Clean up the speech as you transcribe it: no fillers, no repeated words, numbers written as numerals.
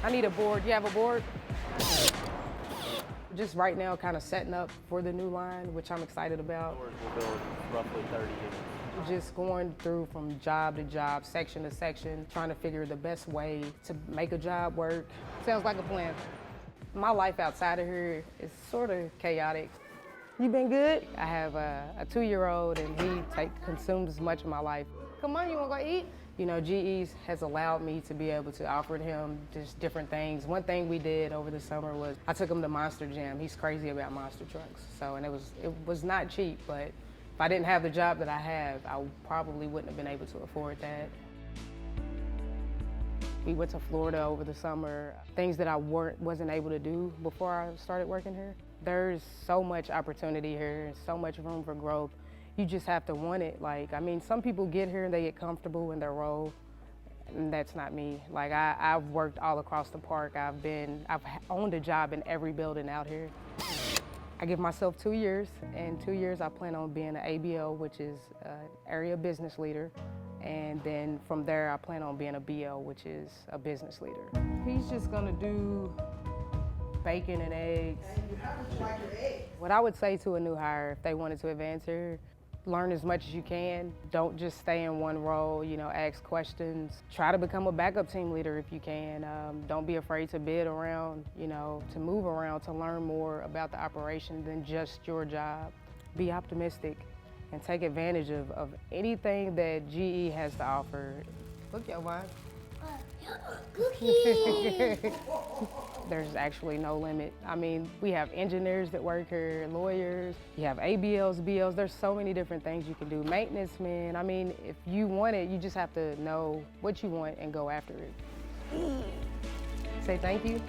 I need a board. You have a board? Just right now, kind of setting up for the new line, which I'm excited about. We'll build roughly 30 units. Just going through from job to job, section to section, trying to figure the best way to make a job work. Sounds like a plan. My life outside of here is sort of chaotic. You been good? I have a 2-year-old and he consumes much of my life. Come on, you wanna go eat? You know, GE has allowed me to be able to offer him just different things. One thing we did over the summer was I took him to Monster Jam. He's crazy about monster trucks. So, and it was not cheap, but if I didn't have the job that I have, I probably wouldn't have been able to afford that. We went to Florida over the summer, things that I wasn't able to do before I started working here. There's so much opportunity here, so much room for growth. You just have to want it. Like, I mean, some people get here and they get comfortable in their role, and that's not me. Like, I've worked all across the park. I've owned a job in every building out here. I give myself 2 years. In 2 years, I plan on being an ABO, which is area business leader. And then from there, I plan on being a BO, which is a business leader. He's just gonna do bacon and eggs. And how would you like your eggs? What I would say to a new hire, if they wanted to advance here, learn as much as you can. Don't just stay in one role, you know, ask questions. Try to become a backup team leader if you can. Don't be afraid to bid around, you know, to move around, to learn more about the operation than just your job. Be optimistic and take advantage of anything that GE has to offer. Look, your wife. There's actually no limit. I mean, we have engineers that work here, lawyers, you have ABLs, BLs, there's so many different things you can do. Maintenance men, I mean, if you want it, you just have to know what you want and go after it. Say thank you.